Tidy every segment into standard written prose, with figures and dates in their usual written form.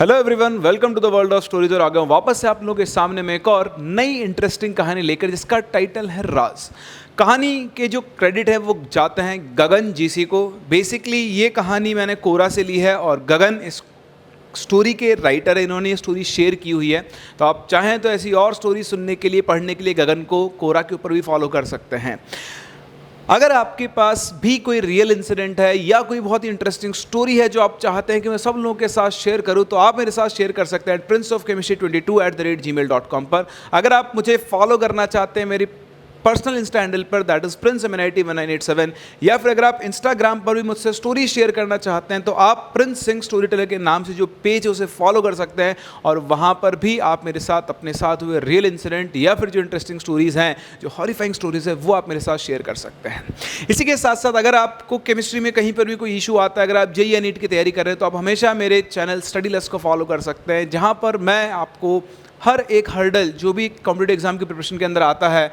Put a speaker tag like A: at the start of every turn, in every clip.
A: Hello everyone, welcome to the world of stories. और आ गया हूँ वापस से आप लोगों के सामने में एक और नई इंटरेस्टिंग कहानी लेकर, जिसका टाइटल है राज। कहानी के जो क्रेडिट है वो जाते हैं गगन जीसी को। बेसिकली ये कहानी मैंने कोरा से ली है और गगन इस स्टोरी के राइटर है, इन्होंने ये स्टोरी शेयर की हुई है। तो आप चाहें तो ऐसी और स्टोरी सुनने के लिए, पढ़ने के लिए गगन को कोरा के ऊपर भी फॉलो कर सकते हैं। अगर आपके पास भी कोई रियल इंसिडेंट है या कोई बहुत ही इंटरेस्टिंग स्टोरी है जो आप चाहते हैं कि मैं सब लोगों के साथ शेयर करूं, तो आप मेरे साथ शेयर कर सकते हैं princeofchemistry22@gmail.com पर। अगर आप मुझे फॉलो करना चाहते हैं मेरी पर्सनल इंस्टा हैंडल पर, दैट इज princeMNIT1987, या फिर अगर आप इंस्टाग्राम पर भी मुझसे स्टोरी शेयर करना चाहते हैं तो आप प्रिंस सिंह स्टोरी टेलर के नाम से जो पेज है उसे फॉलो कर सकते हैं। और वहाँ पर भी आप मेरे साथ अपने साथ हुए रियल इंसिडेंट या फिर जो इंटरेस्टिंग स्टोरीज़ हैं, जो हॉरिफाइंग स्टोरीज़ है, वो आप मेरे साथ शेयर कर सकते हैं। इसी के साथ साथ अगर आपको केमिस्ट्री में कहीं पर भी कोई इशू आता है, अगर आप जेईई या नीट की तैयारी कर रहे हैं, तो आप हमेशा मेरे चैनल स्टडीलेस को फॉलो कर सकते हैं, जहाँ पर मैं आपको हर एक हर्डल जो भी कॉम्पिटिटिव एग्जाम की प्रिपरेशन के अंदर आता है,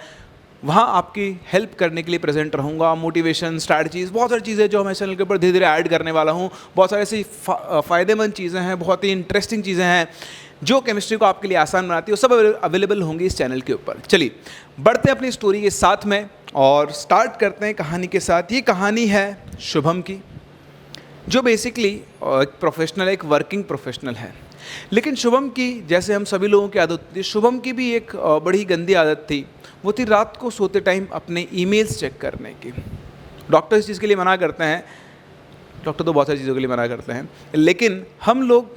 A: वहाँ आपकी हेल्प करने के लिए प्रेजेंट रहूँगा। मोटिवेशन, स्ट्रैटेजीज़, बहुत सारी चीज़ें जो मैं चैनल के ऊपर धीरे धीरे ऐड करने वाला हूँ। बहुत सारी ऐसी फ़ायदेमंद चीज़ें हैं, बहुत ही इंटरेस्टिंग चीज़ें हैं जो केमिस्ट्री को आपके लिए आसान बनाती है, वो सब अवेलेबल होंगी इस चैनल के ऊपर। चलिए बढ़ते हैं अपनी स्टोरी के साथ में और स्टार्ट करते हैं कहानी के साथ। ये कहानी है शुभम की, जो बेसिकली एक प्रोफेशनल, एक वर्किंग प्रोफेशनल है। लेकिन शुभम की, जैसे हम सभी लोगों की आदत थी, शुभम की भी एक बड़ी गंदी आदत थी। वो थी रात को सोते टाइम अपने ईमेल्स चेक करने की। डॉक्टर इस चीज़ के लिए मना करते हैं, डॉक्टर तो बहुत सारी चीज़ों के लिए मना करते हैं, लेकिन हम लोग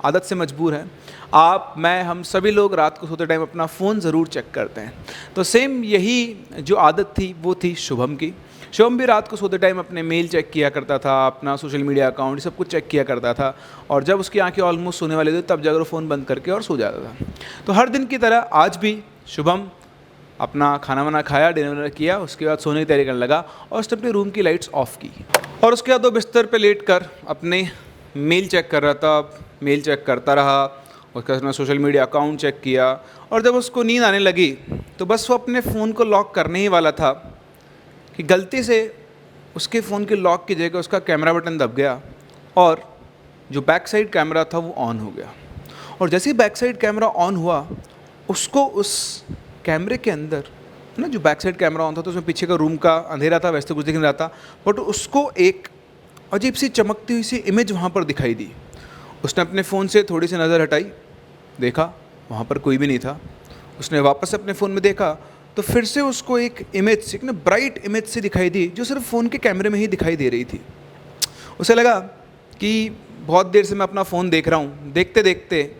A: आदत से मजबूर हैं। आप, मैं, हम सभी लोग रात को सोते टाइम अपना फ़ोन ज़रूर चेक करते हैं। तो सेम यही जो आदत थी वो थी शुभम की। शुभम भी रात को सोते टाइम अपने मेल चेक किया करता था, अपना सोशल मीडिया अकाउंट, सब कुछ चेक किया करता था। और जब उसकी आंखें ऑलमोस्ट सोने वाली थी, तब जाकर वो फ़ोन बंद करके और सो जाता था। तो हर दिन की तरह आज भी शुभम अपना खाना वाना खाया, डिनर किया, उसके बाद सोने की तैयारी करने लगा और उसने अपने रूम की लाइट्स ऑफ की। और उसके बाद वो बिस्तर पे लेटकर अपने मेल चेक कर रहा था। मेल चेक करता रहा, उसके बाद उसने सोशल मीडिया अकाउंट चेक किया। और जब उसको नींद आने लगी तो बस वो अपने फ़ोन को लॉक करने ही वाला था कि गलती से उसके फ़ोन के लॉक की जगह उसका कैमरा बटन दब गया और जो बैक साइड कैमरा था वो ऑन हो गया। और जैसे ही बैक साइड कैमरा ऑन हुआ, उसको उस कैमरे के अंदर ना, जो बैक साइड कैमरा ऑन था तो उसमें पीछे का रूम का अंधेरा था, वैसे तो कुछ दिख नहीं रहा था, बट उसको एक अजीब सी चमकती हुई सी इमेज वहाँ पर दिखाई दी। उसने अपने फ़ोन से थोड़ी सी नज़र हटाई, देखा वहाँ पर कोई भी नहीं था। उसने वापस अपने फ़ोन में देखा तो फिर से उसको एक इमेज, एक ना ब्राइट इमेज से दिखाई दी, जो सिर्फ फ़ोन के कैमरे में ही दिखाई दे रही थी। उसे लगा कि बहुत देर से मैं अपना फ़ोन देख रहा हूँ, देखते देखते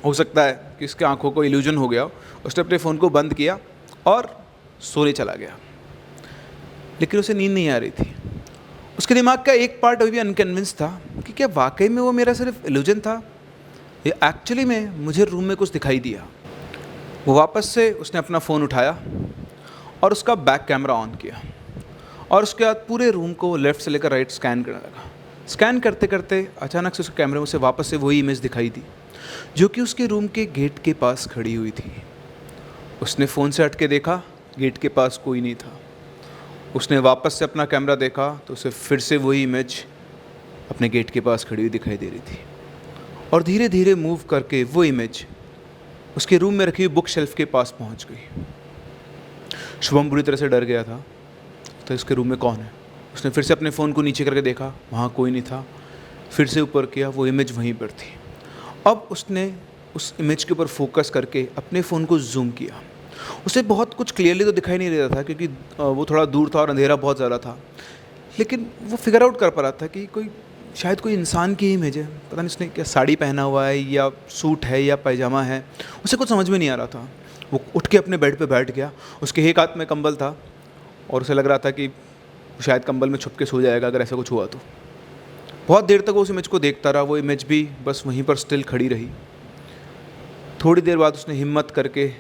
A: हो सकता है कि उसकी आंखों को इल्यूजन हो गया। उसने अपने फ़ोन को बंद किया और सोने चला गया। लेकिन उसे नींद नहीं आ रही थी। उसके दिमाग का एक पार्ट अभी भी अनकन्विंस था कि क्या वाकई में वो मेरा सिर्फ इल्यूजन था या एक्चुअली में मुझे रूम में कुछ दिखाई दिया। वो वापस से उसने अपना फ़ोन उठाया और उसका बैक कैमरा ऑन किया और उसके बाद पूरे रूम को लेफ़्ट से लेकर राइट स्कैन करने लगा। स्कैन करते करते अचानक से उसके कैमरे में से वापस से वही इमेज दिखाई दी, जो कि उसके रूम के गेट के पास खड़ी हुई थी। उसने फ़ोन से हट के देखा, गेट के पास कोई नहीं था। उसने वापस से अपना कैमरा देखा तो उसे फिर से वही इमेज अपने गेट के पास खड़ी हुई दिखाई दे रही थी। और धीरे धीरे मूव करके वो इमेज उसके रूम में रखी हुई बुक शेल्फ के पास पहुंच गई। शुभम बुरी तरह से डर गया था, तो इसके रूम में कौन है। उसने फिर से अपने फ़ोन को नीचे करके देखा, वहाँ कोई नहीं था। फिर से ऊपर किया, वो इमेज वहीं पर थी। अब उसने उस इमेज के ऊपर फोकस करके अपने फ़ोन को जूम किया। उसे बहुत कुछ क्लियरली तो दिखाई नहीं दे रहा था, क्योंकि वो थोड़ा दूर था और अंधेरा बहुत ज़्यादा था। लेकिन वो फिगर आउट कर पा रहा था कि शायद कोई इंसान की इमेज है। पता नहीं उसने क्या साड़ी पहना हुआ है या सूट है या पैजामा है, उसे कुछ समझ में नहीं आ रहा था। वो उठ के अपने बेड पे बैठ गया। उसके एक हाथ में कंबल था और उसे लग रहा था कि शायद कंबल में छुप के सो जाएगा अगर ऐसा कुछ हुआ तो। बहुत देर तक वो उस इमेज को देखता रहा। वो इमेज भी बस वहीं पर स्टिल खड़ी रही। थोड़ी देर बाद उसने हिम्मत करके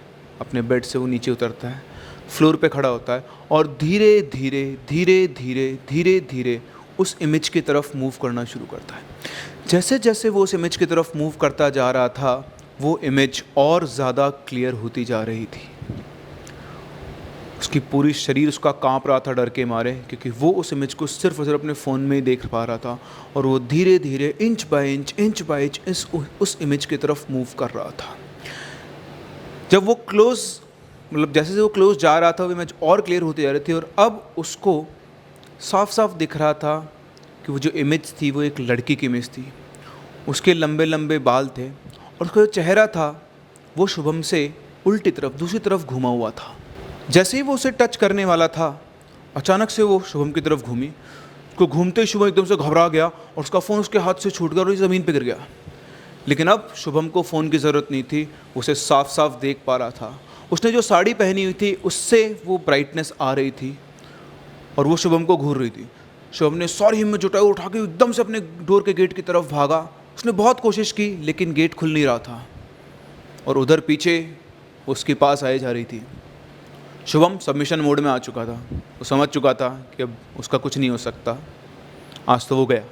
A: अपने बेड से वो नीचे उतरता है, फ्लोर पे खड़ा होता है और धीरे धीरे धीरे धीरे धीरे धीरे उस इमेज की तरफ मूव करना शुरू करता है। जैसे जैसे वो उस इमेज की तरफ मूव करता जा रहा था, वो इमेज और ज़्यादा क्लियर होती जा रही थी। उसकी पूरी शरीर उसका कांप रहा था डर के मारे, क्योंकि वो उस इमेज को सिर्फ और सिर्फ अपने फ़ोन में ही देख पा रहा था और वो धीरे धीरे इंच बाय इंच उस इमेज की तरफ मूव कर रहा था। जब वो क्लोज, मतलब जैसे जैसे वो क्लोज जा रहा था वो इमेज और क्लियर होती जा रही थी और अब उसको साफ साफ दिख रहा था कि वो जो इमेज थी वो एक लड़की की इमेज थी। उसके लंबे लंबे बाल थे और उसका जो चेहरा था वो शुभम से उल्टी तरफ, दूसरी तरफ घूमा हुआ था। जैसे ही वो उसे टच करने वाला था, अचानक से वो शुभम की तरफ घूमी। उसको घूमते ही शुभम एकदम से घबरा गया और उसका फ़ोन उसके हाथ से छूट गया और ज़मीन पर गिर गया। लेकिन अब शुभम को फ़ोन की ज़रूरत नहीं थी, उसे साफ साफ देख पा रहा था। उसने जो साड़ी पहनी हुई थी उससे वो ब्राइटनेस आ रही थी और वो शुभम को घूर रही थी। शुभम ने सारी हिम्मत जुटाई, उठा के एकदम से अपने डोर के गेट की तरफ भागा। उसने बहुत कोशिश की लेकिन गेट खुल नहीं रहा था और उधर पीछे उसके पास आए जा रही थी। शुभम सबमिशन मोड में आ चुका था। वो समझ चुका था कि अब उसका कुछ नहीं हो सकता, आज तो वो गया।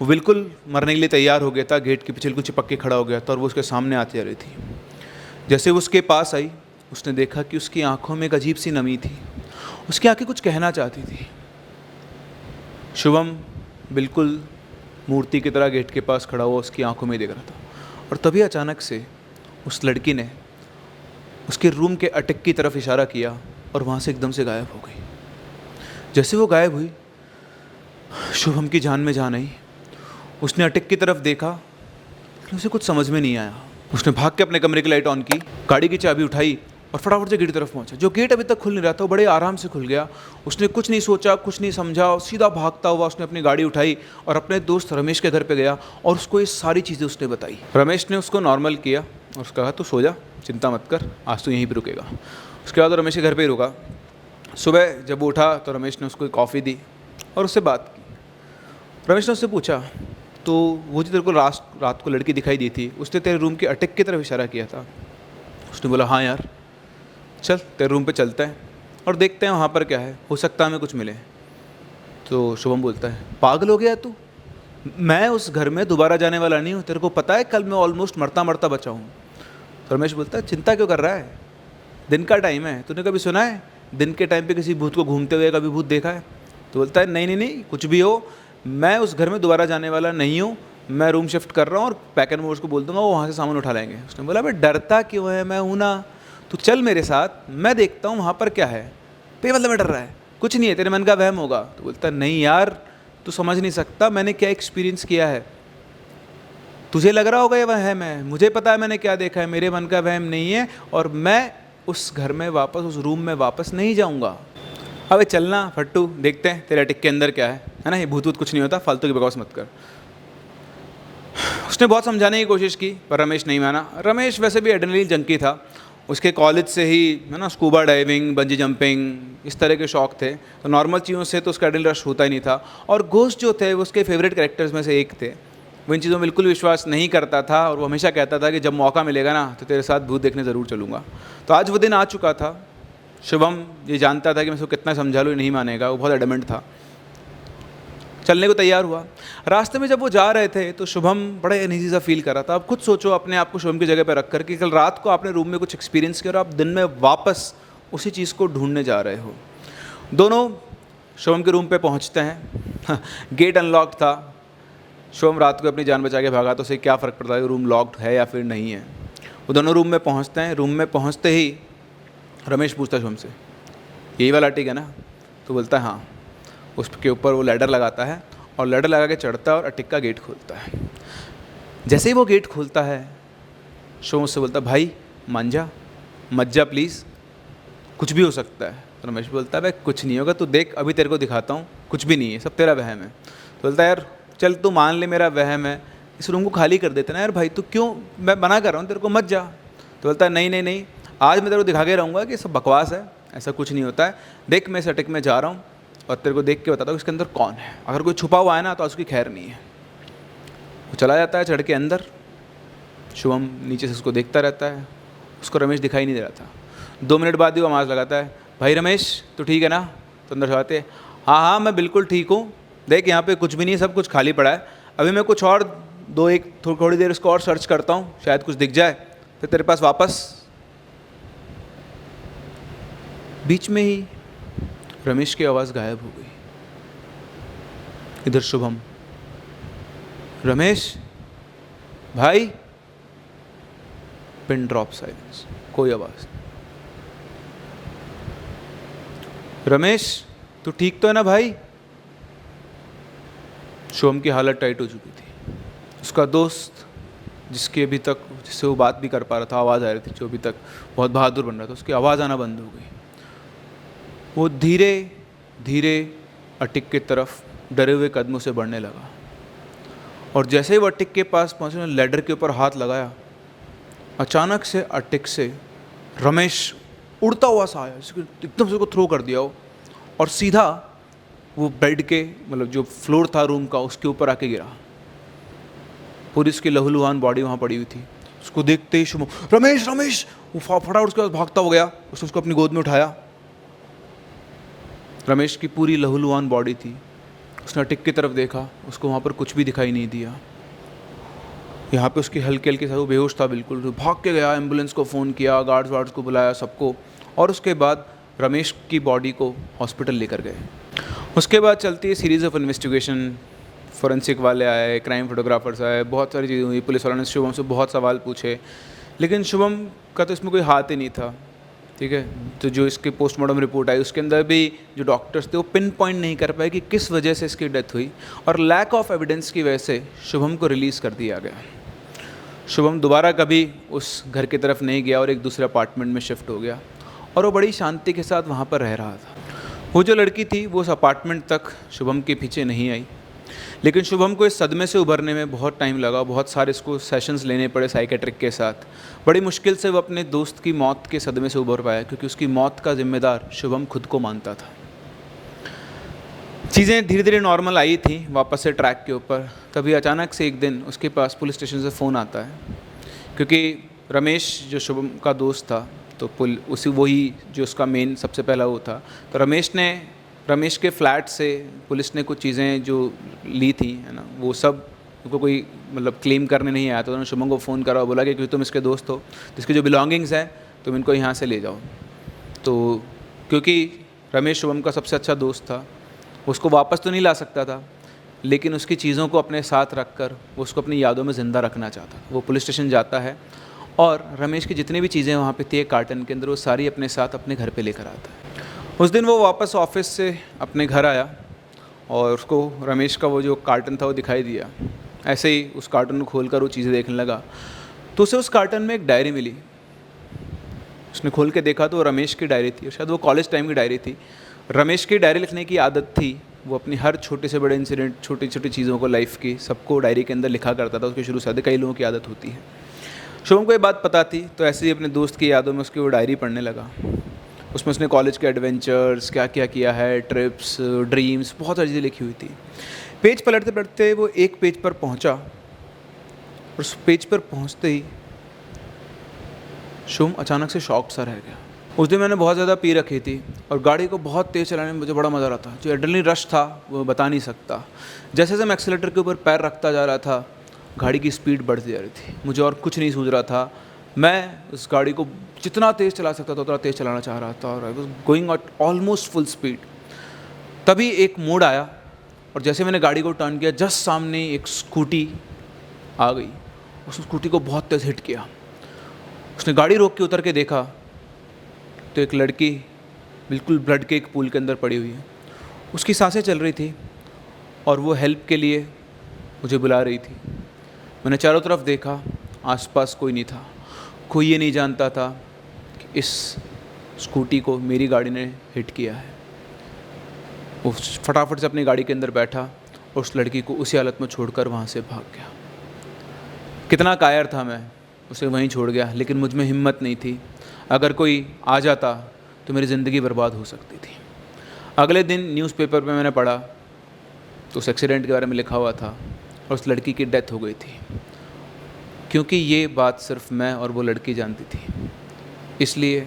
A: वो बिल्कुल मरने के लिए तैयार हो गया था, गेट के पीछे बिल्कुल चिपक के खड़ा हो गया था और वो उसके सामने आती जा रही थी। जैसे वो उसके पास आई, उसने देखा कि उसकी आंखों में एक अजीब सी नमी थी। उसकी आंखें कुछ कहना चाहती थी। शुभम बिल्कुल मूर्ति की तरह गेट के पास खड़ा हुआ उसकी आंखों में देख रहा था और तभी अचानक से उस लड़की ने उसके रूम के अटक की तरफ इशारा किया और वहाँ से एकदम से गायब हो गई। जैसे वो गायब हुई, शुभम की जान में जान आई। उसने अटक की तरफ देखा लेकिन उसे कुछ समझ में नहीं आया। उसने भाग के अपने कमरे की लाइट ऑन की, गाड़ी की चाबी उठाई और फटाफट से गेट की तरफ पहुंचा। जो गेट अभी तक खुल नहीं रहा था वो बड़े आराम से खुल गया। उसने कुछ नहीं सोचा, कुछ नहीं समझा, सीधा भागता हुआ उसने अपनी गाड़ी उठाई और अपने दोस्त रमेश के घर पे गया और उसको ये सारी चीज़ें उसने बताई। रमेश ने उसको नॉर्मल किया और उसका कहा तू सो जा, चिंता मत कर, आज तो यहीं पर रुकेगा। उसके बाद रमेश के घर पर ही रुका। सुबह जब वो उठा तो रमेश ने उसको कॉफ़ी दी और उससे बात की। रमेश ने उससे पूछा तो वो जो तेरे को रात को लड़की दिखाई दी थी उसने तेरे रूम के अटक की तरफ इशारा किया था? उसने बोला हाँ यार, चल तेरे रूम पे चलते हैं और देखते हैं वहाँ पर क्या है, हो सकता है हमें कुछ मिले। तो शुभम बोलता है पागल हो गया तू, मैं उस घर में दोबारा जाने वाला नहीं हूँ, तेरे को पता है कल मैं ऑलमोस्ट मरता मरता बचा हूँ। तो रमेश बोलता है चिंता क्यों कर रहा है, दिन का टाइम है, तूने कभी सुना है दिन के टाइम पे किसी भूत को घूमते हुए कभी भूत देखा है? तो बोलता है नहीं नहीं नहीं, कुछ भी हो मैं उस घर में दोबारा जाने वाला नहीं हूँ, मैं रूम शिफ्ट कर रहा हूँ और पैक एंड मूव्स को बोल दूंगा वो वहाँ से सामान उठा लेंगे। उसने बोला भाई डरता क्यों है, मैं हूँ ना, तू चल मेरे साथ, मैं देखता हूँ वहाँ पर क्या है। पे मतलब मैं डर रहा है, कुछ नहीं है, तेरे मन का वहम होगा। तो बोलता है नहीं यार तू समझ नहीं सकता, मैंने क्या एक्सपीरियंस किया है, तुझे लग रहा होगा ये वहम है, मुझे पता है मैंने क्या देखा है, मेरे मन का वहम नहीं है और मैं उस घर में वापस, उस रूम में वापस नहीं जाऊँगा। अबे चलना फट्टू, देखते हैं तेरे अटक के अंदर क्या है ना, ये भूत वूत कुछ नहीं होता, फालतू की बकवास मत कर। उसने बहुत समझाने की कोशिश की पर रमेश नहीं माना। रमेश वैसे भी एड्रेनलिन जंकी था, उसके कॉलेज से ही है ना स्कूबा डाइविंग, बंजी जंपिंग इस तरह के शौक थे, तो नॉर्मल चीज़ों से तो उसका एड्रेनलिन रश होता ही नहीं था। और घोस्ट जो थे वो उसके फेवरेट कैरेक्टर्स में से एक थे, वो इन चीज़ों में बिल्कुल विश्वास नहीं करता था और वो हमेशा कहता था कि जब मौका मिलेगा ना तो तेरे साथ भूत देखने ज़रूर चलूँगा। तो आज वो दिन आ चुका था। शुभम ये जानता था कि मैं उसको कितना समझा लूँ नहीं मानेगा, वो बहुत एडमेंट था। चलने को तैयार हुआ। रास्ते में जब वो जा रहे थे तो शुभम बड़ा अनईजी सा फील कर रहा था। अब खुद सोचो अपने आप को शुभम की जगह पर रख कर कि कल रात को आपने रूम में कुछ एक्सपीरियंस किया और आप दिन में वापस उसी चीज़ को ढूंढने जा रहे हो। दोनों शुभम के रूम पे पहुंचते हैं। गेट अनलॉक्ड था। शुभम रात को अपनी जान बचा के भागा तो उसे क्या फ़र्क पड़ता है कि रूम लॉक्ड है या फिर नहीं है। वो दोनों रूम में पहुँचते हैं। रूम में पहुँचते ही रमेश पूछता है शुभम से यही वाला अटैक है ना? तो बोलता है हाँ। उसके ऊपर वो लैडर लगाता है और लैडर लगा के चढ़ता है और अटैक का गेट खोलता है। जैसे ही वो गेट खोलता है शुभम उससे बोलता है भाई मान जा, मत जा प्लीज़, कुछ भी हो सकता है। तो रमेश बोलता है भाई कुछ नहीं होगा, तू देख अभी तेरे को दिखाता हूँ, कुछ भी नहीं है, सब तेरा वहम है। तो बोलता है यार चल तू मान ले मेरा वहम है, इस रूम को खाली कर देते ना यार भाई, तू क्यों, मैं मना कर रहा हूँ तेरे को, मत जा। तो बोलता है नहीं नहीं नहीं, आज मैं तेरे को दिखा के रहूँगा कि सब बकवास है, ऐसा कुछ नहीं होता है। देख मैं इस अटैक में जा रहा हूँ और तेरे को देख के बताता हूँ इसके अंदर कौन है, अगर कोई छुपा हुआ है ना तो उसकी खैर नहीं है। वो चला जाता है चढ़ के अंदर। शुभम नीचे से उसको देखता रहता है, उसको रमेश दिखाई नहीं दे रहा था। 2 मिनट बाद ही वो आवाज़ लगाता है भाई रमेश तो ठीक है ना? तो अंदर से आते हाँ हाँ मैं बिल्कुल ठीक हूँ, देख यहाँ पे कुछ भी नहीं है, सब कुछ खाली पड़ा है। अभी मैं कुछ और थोड़ी देर इसको और सर्च करता हूँ, शायद कुछ दिख जाए, फिर तेरे पास वापस बीच में ही रमेश की आवाज़ गायब हो गई। इधर शुभम, रमेश भाई, पिन ड्रॉप साइलेंस, कोई आवाज़। रमेश तू ठीक तो है ना भाई? शुभम की हालत टाइट हो चुकी थी। उसका दोस्त जिससे वो बात भी कर पा रहा था, आवाज़ आ रही थी, जो अभी तक बहुत बहादुर बन रहा था, उसकी आवाज़ आना बंद हो गई। वो धीरे धीरे अटिक की तरफ डरे हुए कदमों से बढ़ने लगा, और जैसे ही वो अटिक के पास पहुंचे, उन्होंने लैडर के ऊपर हाथ लगाया। अचानक से अटिक से रमेश उड़ता हुआ सा आया, एकदम से उसको थ्रो कर दिया वो, और सीधा वो बेड के मतलब जो फ्लोर था रूम का, उसके ऊपर आके गिरा। पूरी उसकी लहूलुहान बॉडी वहाँ पड़ी हुई थी। उसको देखते ही शुभम, रमेश रमेश, वो फटाफट उसके पास भागता हो गया। उसने उसको अपनी गोद में उठाया। रमेश की पूरी लहूलुहान बॉडी थी। उसने अटिक की तरफ देखा, उसको वहाँ पर कुछ भी दिखाई नहीं दिया। यहाँ पे उसकी हल्के हल्के सा वो बेहोश था बिल्कुल। तो भाग के गया, एम्बुलेंस को फ़ोन किया, गार्ड्स को बुलाया, सबको, और उसके बाद रमेश की बॉडी को हॉस्पिटल लेकर गए। उसके बाद चलती है सीरीज़ ऑफ इन्वेस्टिगेशन। फॉरेंसिक वाले आए, क्राइम फोटोग्राफर्स आए, बहुत सारी चीज़ें हुई। पुलिस वालों ने शुभम से बहुत सवाल पूछे, लेकिन शुभम का तो इसमें कोई हाथ ही नहीं था। ठीक है, तो जो इसके पोस्टमार्टम रिपोर्ट आई, उसके अंदर भी जो डॉक्टर्स थे वो पिन पॉइंट नहीं कर पाए कि किस वजह से इसकी डेथ हुई, और लैक ऑफ एविडेंस की वजह से शुभम को रिलीज़ कर दिया गया। शुभम दोबारा कभी उस घर की तरफ नहीं गया और एक दूसरे अपार्टमेंट में शिफ्ट हो गया, और वो बड़ी शांति के साथ वहाँ पर रह रहा था। वो जो लड़की थी वो उस अपार्टमेंट तक शुभम के पीछे नहीं आई, लेकिन शुभम को इस सदमे से उभरने में बहुत टाइम लगा। बहुत सारे इसको सेशंस लेने पड़े साइकेट्रिक के साथ। बड़ी मुश्किल से वो अपने दोस्त की मौत के सदमे से उभर पाया, क्योंकि उसकी मौत का जिम्मेदार शुभम खुद को मानता था। चीज़ें धीरे धीरे नॉर्मल आई थी वापस से ट्रैक के ऊपर। तभी अचानक से एक दिन उसके पास पुलिस स्टेशन से फ़ोन आता है, क्योंकि रमेश जो शुभम का दोस्त था, तो वही जो उसका मेन सबसे पहला वो था। तो रमेश के फ्लैट से पुलिस ने कुछ चीज़ें जो ली थी, है ना, वो सब उनको कोई मतलब क्लेम करने नहीं आया। तो उन्होंने शुभम को फ़ोन करा और बोला कि तुम इसके दोस्त हो, तो इसके जो बिलोंगिंग्स हैं तुम इनको यहाँ से ले जाओ। तो क्योंकि रमेश शुभम का सबसे अच्छा दोस्त था, उसको वापस तो नहीं ला सकता था, लेकिन उसकी चीज़ों को अपने साथ रख कर वो उसको अपनी यादों में ज़िंदा रखना चाहता था। वो पुलिस स्टेशन जाता है और रमेश की जितनी भी चीज़ें वहाँ पे थी एक कार्टन के अंदर, वो सारी अपने साथ अपने घर पे लेकर आता है। उस दिन वो वापस ऑफिस से अपने घर आया और उसको रमेश का वो जो कार्टन था वो दिखाई दिया। ऐसे ही उस कार्टन को खोलकर वो चीज़ें देखने लगा, तो उसे उस कार्टन में एक डायरी मिली। उसने खोल के देखा तो रमेश की डायरी थी, शायद वो कॉलेज टाइम की डायरी थी। रमेश की डायरी लिखने की आदत थी, वो अपनी हर छोटे से बड़े इंसिडेंट, छोटी छोटी चीज़ों को लाइफ की सबको डायरी के अंदर लिखा करता था। उसके शुरू से कई लोगों की आदत होती है। शुभम को ये बात पता थी, तो ऐसे ही अपने दोस्त की यादों में उसकी वो डायरी पढ़ने लगा। उसमें उसने कॉलेज के एडवेंचर्स, क्या क्या किया है, ट्रिप्स, ड्रीम्स, बहुत सारी चीज़ें लिखी हुई थी। पेज पलटते पलटते वो एक पेज पर पहुंचा, और उस पेज पर पहुंचते ही शुभम अचानक से शॉक सा रह गया। उस दिन मैंने बहुत ज़्यादा पी रखी थी और गाड़ी को बहुत तेज़ चलाने में मुझे बड़ा मज़ा आ रहा था। जो एड्रेनलिन रश था वो बता नहीं सकता। जैसे जैसे मैं एक्सीलेटर के ऊपर पैर रखता जा रहा था, गाड़ी की स्पीड बढ़ती जा रही थी। मुझे और कुछ नहीं सूझ रहा था। मैं उस गाड़ी को जितना तेज़ चला सकता था उतना तेज़ चलाना चाह रहा था, और I was going at almost full speed. तभी एक मोड़ आया, और जैसे मैंने गाड़ी को टर्न किया, जस्ट सामने एक स्कूटी आ गई। उस स्कूटी को बहुत तेज़ हिट किया। उसने गाड़ी रोक के उतर के देखा तो एक लड़की बिल्कुल ब्लड के एक पूल के अंदर पड़ी हुई है। उसकी सांसें चल रही थी और वो हेल्प के लिए मुझे बुला रही थी। मैंने चारों तरफ देखा, आसपास कोई नहीं था। कोई ये नहीं जानता था कि इस स्कूटी को मेरी गाड़ी ने हिट किया है। वो फटाफट से अपनी गाड़ी के अंदर बैठा और उस लड़की को उसी हालत में छोड़कर वहाँ से भाग गया। कितना कायर था मैं, उसे वहीं छोड़ गया, लेकिन मुझ में हिम्मत नहीं थी। अगर कोई आ जाता तो मेरी ज़िंदगी बर्बाद हो सकती थी। अगले दिन न्यूज़पेपर में मैंने पढ़ा तो उस एक्सीडेंट के बारे में लिखा हुआ था और उस लड़की की डेथ हो गई थी। क्योंकि ये बात सिर्फ मैं और वो लड़की जानती थी, इसलिए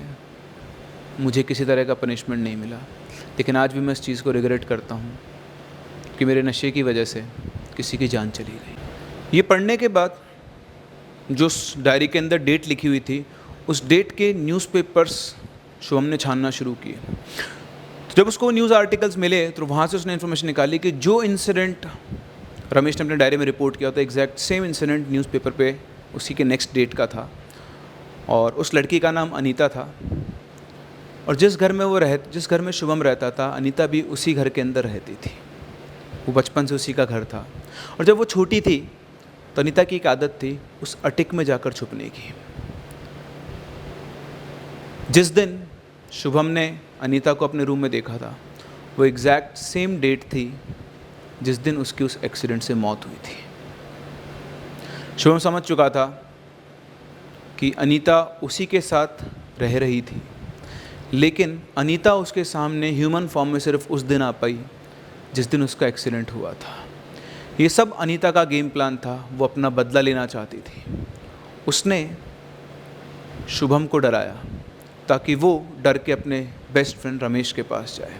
A: मुझे किसी तरह का पनिशमेंट नहीं मिला। लेकिन आज भी मैं इस चीज़ को रिग्रेट करता हूँ कि मेरे नशे की वजह से किसी की जान चली गई। ये पढ़ने के बाद जो उस डायरी के अंदर डेट लिखी हुई थी, उस डेट के न्यूज़पेपर्स शुभम ने छानना शुरू किए। तो जब उसको न्यूज़ आर्टिकल्स मिले तो वहाँ से उसने इन्फॉर्मेशन निकाली कि जो इंसिडेंट रमेश ने अपने डायरी में रिपोर्ट किया था, एग्जैक्ट सेम इंसिडेंट न्यूज़पेपर पे उसी के नेक्स्ट डेट का था, और उस लड़की का नाम अनीता था। और जिस घर में शुभम रहता था, अनीता भी उसी घर के अंदर रहती थी। वो बचपन से उसी का घर था। और जब वो छोटी थी तो अनीता की एक आदत थी उस अटिक में जाकर छुपने की। जिस दिन शुभम ने अनीता को अपने रूम में देखा था, वो एग्जैक्ट सेम डेट थी जिस दिन उसकी उस एक्सीडेंट से मौत हुई थी। शुभम समझ चुका था कि अनीता उसी के साथ रह रही थी, लेकिन अनीता उसके सामने ह्यूमन फॉर्म में सिर्फ उस दिन आ पाई जिस दिन उसका एक्सीडेंट हुआ था। ये सब अनीता का गेम प्लान था। वो अपना बदला लेना चाहती थी। उसने शुभम को डराया ताकि वो डर के अपने बेस्ट फ्रेंड रमेश के पास जाए।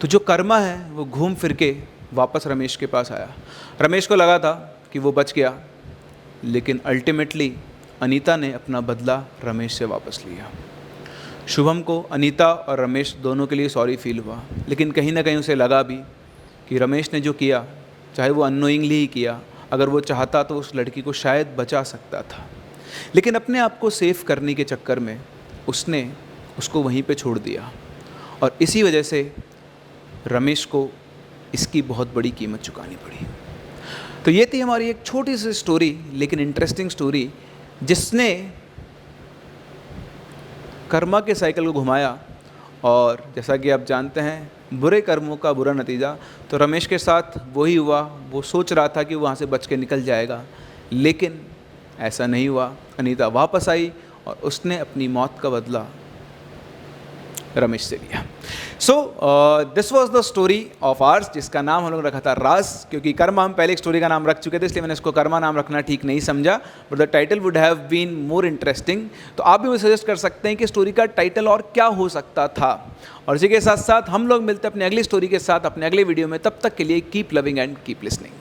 A: तो जो कर्मा है वो घूम फिर के वापस रमेश के पास आया। रमेश को लगा था कि वो बच गया, लेकिन अल्टीमेटली अनीता ने अपना बदला रमेश से वापस लिया। शुभम को अनीता और रमेश दोनों के लिए सॉरी फील हुआ, लेकिन कहीं ना कहीं उसे लगा भी कि रमेश ने जो किया, चाहे वो अननोइंगली ही किया, अगर वो चाहता तो उस लड़की को शायद बचा सकता था, लेकिन अपने आप को सेफ करने के चक्कर में उसने उसको वहीं पे छोड़ दिया। और इसी वजह से रमेश को इसकी बहुत बड़ी कीमत चुकानी पड़ी। तो ये थी हमारी एक छोटी सी स्टोरी, लेकिन इंटरेस्टिंग स्टोरी, जिसने कर्मा के साइकिल को घुमाया। और जैसा कि आप जानते हैं, बुरे कर्मों का बुरा नतीजा। तो रमेश के साथ वही हुआ। वो सोच रहा था कि वहाँ से बच के निकल जाएगा, लेकिन ऐसा नहीं हुआ। अनीता वापस आई और उसने अपनी मौत का बदला रमेश से लिया। So this was the story of ours, जिसका नाम हम लोग रखा था राज, क्योंकि कर्मा हम पहले एक स्टोरी का नाम रख चुके थे, इसलिए मैंने इसको कर्मा नाम रखना ठीक नहीं समझा, but the title would have been more interesting. तो आप भी मुझे सजेस्ट कर सकते हैं कि स्टोरी का टाइटल और क्या हो सकता था। और इसी के साथ साथ हम लोग मिलते हैं अपनी अगली स्टोरी के साथ अपने अगले वीडियो में। तब तक के लिए keep loving and keep listening.